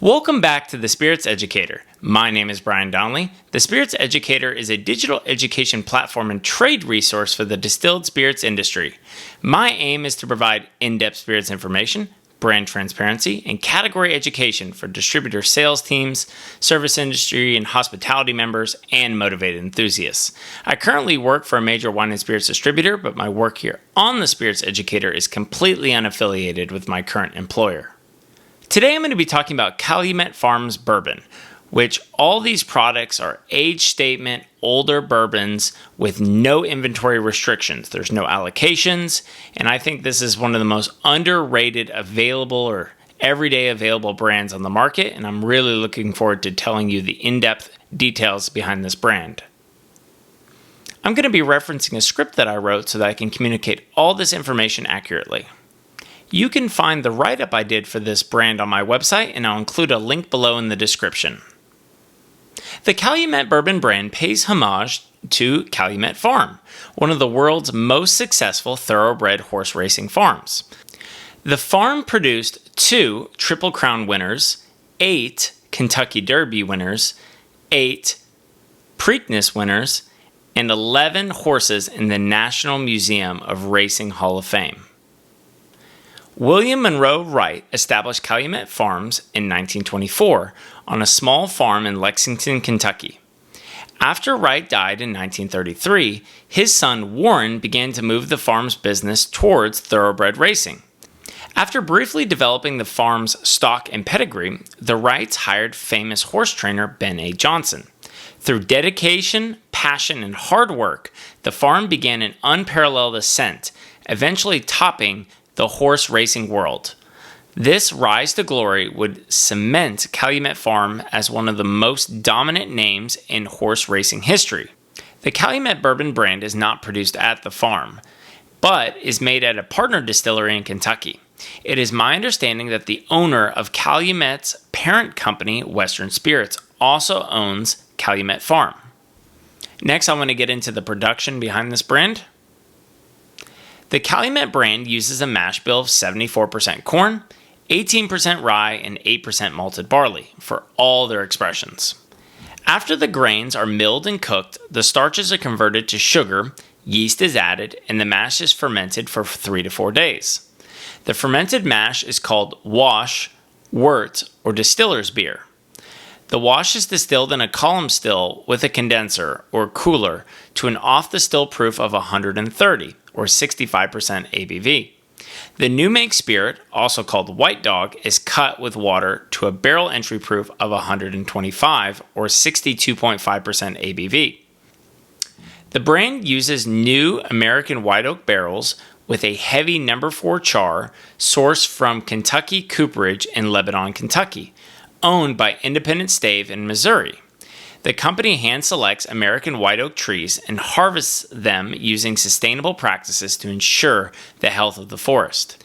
Welcome back to The Spirits Educator. My name is Brian Donnelly. The Spirits Educator is a digital education platform and trade resource for the distilled spirits industry. My aim is to provide in-depth spirits information, brand transparency, and category education for distributor sales teams, service industry and hospitality members, and motivated enthusiasts. I currently work for a major wine and spirits distributor, but my work here on The Spirits Educator is completely unaffiliated with my current employer. Today I'm going to be talking about Calumet Farms Bourbon, which all these products are age statement, older bourbons with no inventory restrictions. There's no allocations, and I think this is one of the most underrated available or everyday available brands on the market, and I'm really looking forward to telling you the in-depth details behind this brand. I'm going to be referencing a script that I wrote so that I can communicate all this information accurately. You can find the write-up I did for this brand on my website, and I'll include a link below in the description. The Calumet Bourbon brand pays homage to Calumet Farm, one of the world's most successful thoroughbred horse racing farms. The farm produced 2 Triple Crown winners, 8 Kentucky Derby winners, 8 Preakness winners, and 11 horses in the National Museum of Racing Hall of Fame. William Monroe Wright established Calumet Farms in 1924 on a small farm in Lexington, Kentucky. After Wright died in 1933, his son Warren began to move the farm's business towards thoroughbred racing. After briefly developing the farm's stock and pedigree, the Wrights hired famous horse trainer Ben A. Johnson. Through dedication, passion, and hard work, the farm began an unparalleled ascent, eventually topping the horse racing world. This rise to glory would cement Calumet Farm as one of the most dominant names in horse racing history. The Calumet Bourbon brand is not produced at the farm, but is made at a partner distillery in Kentucky. It is my understanding that the owner of Calumet's parent company, Western Spirits, also owns Calumet Farm. Next, I want to get into the production behind this brand. The Calumet brand uses a mash bill of 74% corn, 18% rye, and 8% malted barley for all their expressions. After the grains are milled and cooked, the starches are converted to sugar, yeast is added, and the mash is fermented for 3 to 4 days. The fermented mash is called wash, wort, or distiller's beer. The wash is distilled in a column still with a condenser or cooler to an off-the-still proof of 130 or 65% ABV. The new make spirit, also called White Dog, is cut with water to a barrel entry proof of 125 or 62.5% ABV. The brand uses new American white oak barrels with a heavy number 4 char sourced from Kentucky Cooperage in Lebanon, Kentucky, owned by Independent Stave in Missouri. The company hand selects American white oak trees and harvests them using sustainable practices to ensure the health of the forest.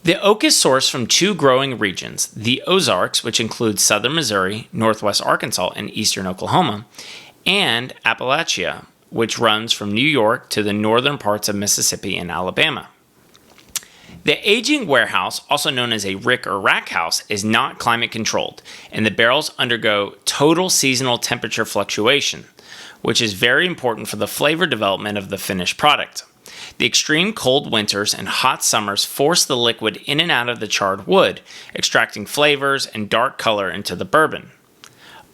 The oak is sourced from 2 growing regions, the Ozarks, which includes southern Missouri, northwest Arkansas, and eastern Oklahoma, and Appalachia, which runs from New York to the northern parts of Mississippi and Alabama. The aging warehouse, also known as a rick or rack house, is not climate controlled, and the barrels undergo total seasonal temperature fluctuation, which is very important for the flavor development of the finished product. The extreme cold winters and hot summers force the liquid in and out of the charred wood, extracting flavors and dark color into the bourbon.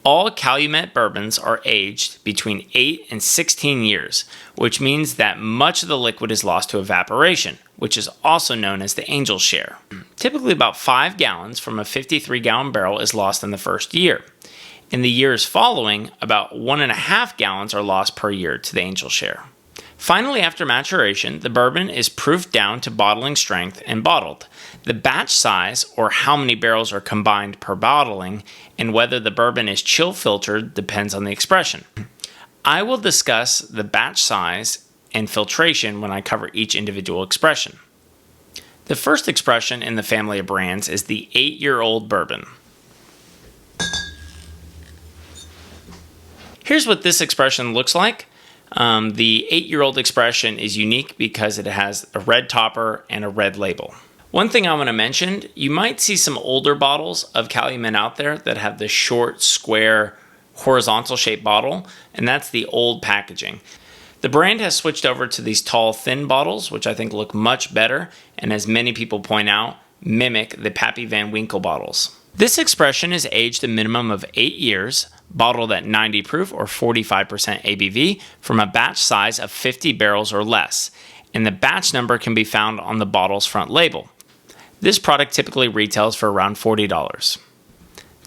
All Calumet bourbons are aged between 8 and 16 years, which means that much of the liquid is lost to evaporation, which is also known as the angel share. Typically about 5 gallons from a 53-gallon barrel is lost in the first year. In the years following, about 1.5 gallons are lost per year to the angel share. Finally, after maturation, the bourbon is proofed down to bottling strength and bottled. The batch size, or how many barrels are combined per bottling, and whether the bourbon is chill filtered depends on the expression. I will discuss the batch size and filtration when I cover each individual expression. The first expression in the family of brands is the 8-year-old bourbon. Here's what this expression looks like. The 8-year-old expression is unique because it has a red topper and a red label. One thing I want to mention, you might see some older bottles of Calumet out there that have the short, square, horizontal shaped bottle, and that's the old packaging. The brand has switched over to these tall, thin bottles, which I think look much better, and as many people point out, mimic the Pappy Van Winkle bottles. This expression is aged a minimum of 8 years, bottled at 90 proof or 45% ABV from a batch size of 50 barrels or less, and the batch number can be found on the bottle's front label. This product typically retails for around $40.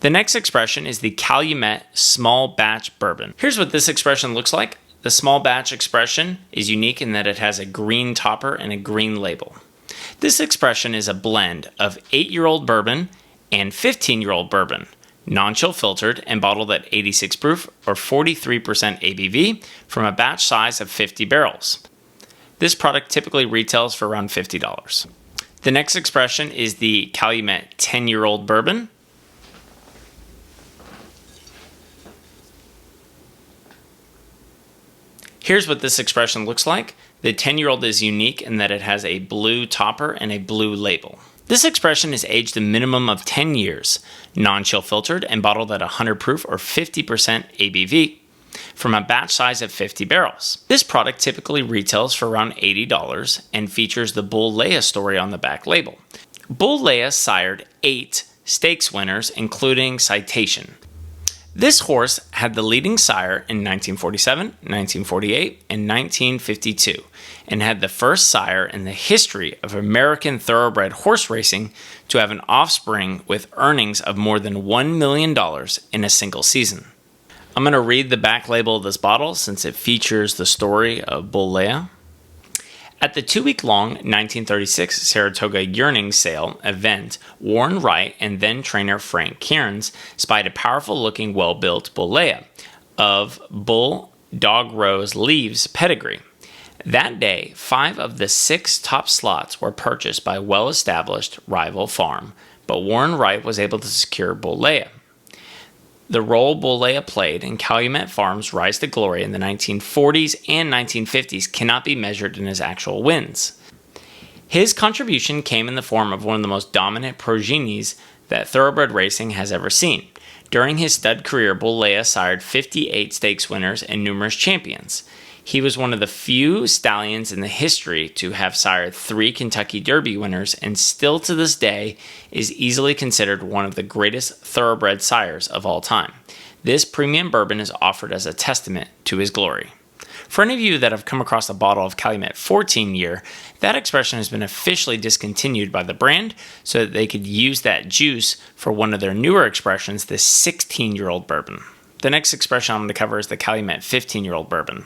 The next expression is the Calumet Small Batch Bourbon. Here's what this expression looks like. The small batch expression is unique in that it has a green topper and a green label. This expression is a blend of 8-year-old bourbon and 15-year-old bourbon, non-chill filtered and bottled at 86 proof or 43% ABV from a batch size of 50 barrels. This product typically retails for around $50. The next expression is the Calumet 10-year-old bourbon. Here's what this expression looks like. The 10-year-old is unique in that it has a blue topper and a blue label. This expression is aged a minimum of 10 years, non-chill filtered and bottled at 100 proof or 50% ABV from a batch size of 50 barrels. This product typically retails for around $80 and features the Bull Leia story on the back label. Bull Leia sired 8 stakes winners, including Citation. This horse had the leading sire in 1947, 1948, and 1952, and had the first sire in the history of American thoroughbred horse racing to have an offspring with earnings of more than $1 million in a single season. I'm going to read the back label of this bottle since it features the story of Bull Leia. At the 2-week-long 1936 Saratoga Yearning Sale event, Warren Wright and then-trainer Frank Cairns spied a powerful-looking, well-built Bull Leia of Bull Dog Rose Leaves pedigree. That day, 5 of the 6 top slots were purchased by well-established rival farm, but Warren Wright was able to secure Bull Leia. The role Bull Leia played in Calumet Farm's rise to glory in the 1940s and 1950s cannot be measured in his actual wins. His contribution came in the form of one of the most dominant progenies that thoroughbred racing has ever seen. During his stud career, Bull Leia sired 58 stakes winners and numerous champions. He was one of the few stallions in the history to have sired 3 Kentucky Derby winners and still to this day is easily considered one of the greatest thoroughbred sires of all time. This premium bourbon is offered as a testament to his glory. For any of you that have come across a bottle of Calumet 14-year, that expression has been officially discontinued by the brand so that they could use that juice for one of their newer expressions, the 16-year-old bourbon. The next expression I'm going to cover is the Calumet 15-year-old bourbon.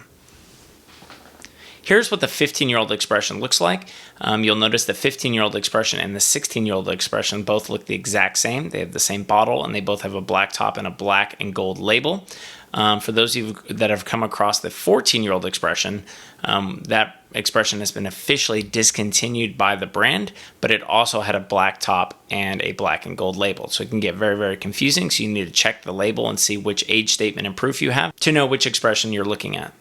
Here's what the 15-year-old expression looks like. You'll notice the 15-year-old expression and the 16-year-old expression both look the exact same. They have the same bottle, and they both have a black top and a black and gold label. For those of you that have come across the 14-year-old expression, that expression has been officially discontinued by the brand, but it also had a black top and a black and gold label. So it can get very, very confusing, so you need to check the label and see which age statement and proof you have to know which expression you're looking at.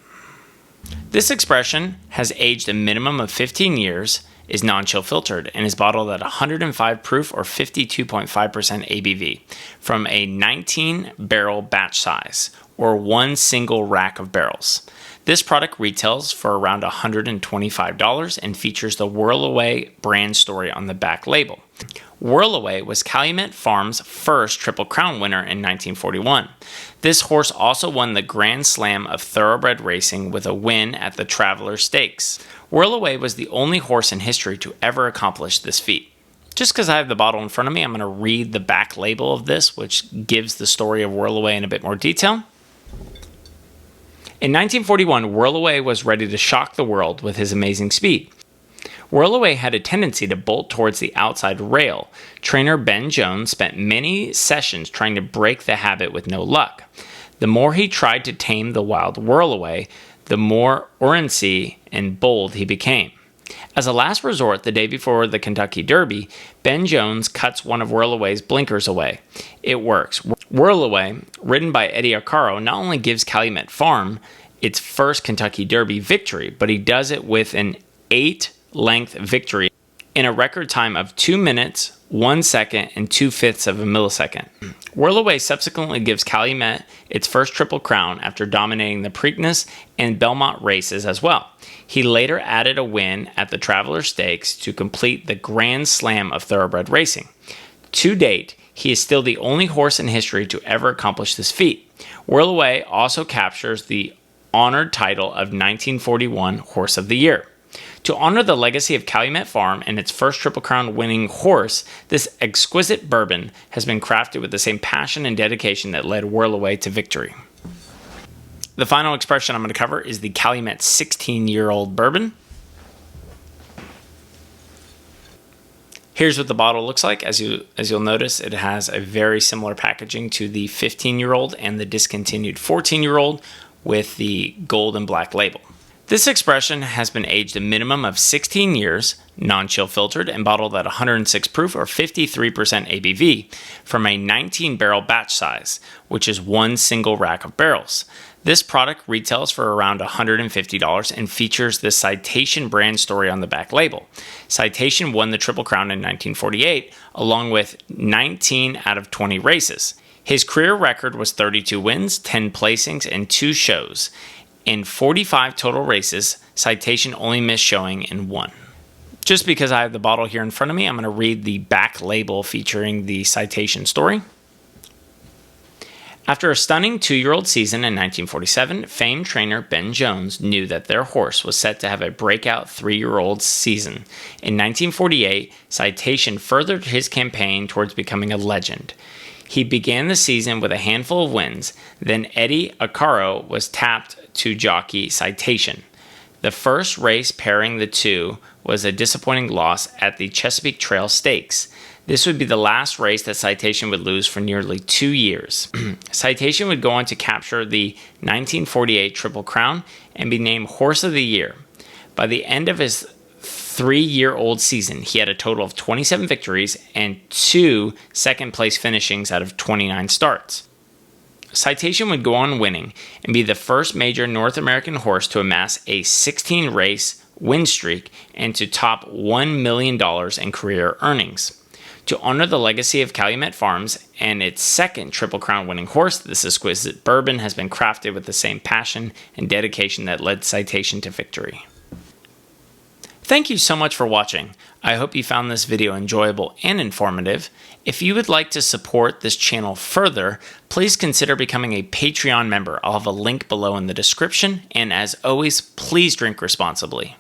This expression has aged a minimum of 15 years, is non-chill filtered, and is bottled at 105 proof or 52.5% ABV from a 19-barrel batch size, or one single rack of barrels. This product retails for around $125 and features the Whirl Away brand story on the back label. Whirl Away was Calumet Farm's first Triple Crown winner in 1941. This horse also won the Grand Slam of thoroughbred racing with a win at the Traveler Stakes. Whirl Away was the only horse in history to ever accomplish this feat. Just because I have the bottle in front of me, I'm going to read the back label of this, which gives the story of Whirl Away in a bit more detail. In 1941, Whirl Away was ready to shock the world with his amazing speed. Whirl Away had a tendency to bolt towards the outside rail. Trainer Ben Jones spent many sessions trying to break the habit with no luck. The more he tried to tame the wild Whirl Away, the more ornancy and bold he became. As a last resort, the day before the Kentucky Derby, Ben Jones cuts one of Whirl Away's blinkers away. It works. Whirl Away, ridden by Eddie Arcaro, not only gives Calumet Farm its first Kentucky Derby victory, but he does it with an 8-length victory in a record time of 2 minutes, 1 second, and 2/5 of a millisecond. Whirlaway subsequently gives Calumet its first Triple Crown after dominating the Preakness and Belmont races as well. He later added a win at the Traveler Stakes to complete the Grand Slam of thoroughbred racing. To date, he is still the only horse in history to ever accomplish this feat. Whirlaway also captures the honored title of 1941 Horse of the Year. To honor the legacy of Calumet Farm and its first Triple Crown winning horse, this exquisite bourbon has been crafted with the same passion and dedication that led Whirlaway to victory. The final expression I'm going to cover is the Calumet 16-year-old bourbon. Here's what the bottle looks like. As you'll notice, it has a very similar packaging to the 15-year-old and the discontinued 14-year-old with the gold and black label. This expression has been aged a minimum of 16 years, non-chill filtered, and bottled at 106 proof or 53% ABV from a 19-barrel batch size, which is one single rack of barrels. This product retails for around $150 and features the Citation brand story on the back label. Citation won the Triple Crown in 1948, along with 19 out of 20 races. His career record was 32 wins, 10 placings, and 2 shows. In 45 total races, Citation only missed showing in 1. Just because I have the bottle here in front of me, I'm going to read the back label featuring the Citation story. After a stunning 2-year-old season in 1947, famed trainer Ben Jones knew that their horse was set to have a breakout 3-year-old season. In 1948, Citation furthered his campaign towards becoming a legend. He began the season with a handful of wins, then Eddie Acaro was tapped to jockey Citation. The first race pairing the two was a disappointing loss at the Chesapeake Trail Stakes. This would be the last race that Citation would lose for nearly 2 years. Citation would go on to capture the 1948 Triple Crown and be named Horse of the Year. By the end of his 3-year-old season, he had a total of 27 victories and 2 second-place finishings out of 29 starts. Citation would go on winning and be the first major North American horse to amass a 16-race win streak and to top $1 million in career earnings. To honor the legacy of Calumet Farms and its second Triple Crown winning horse, this exquisite bourbon has been crafted with the same passion and dedication that led Citation to victory. Thank you so much for watching. I hope you found this video enjoyable and informative. If you would like to support this channel further, please consider becoming a Patreon member. I'll have a link below in the description. And as always, please drink responsibly.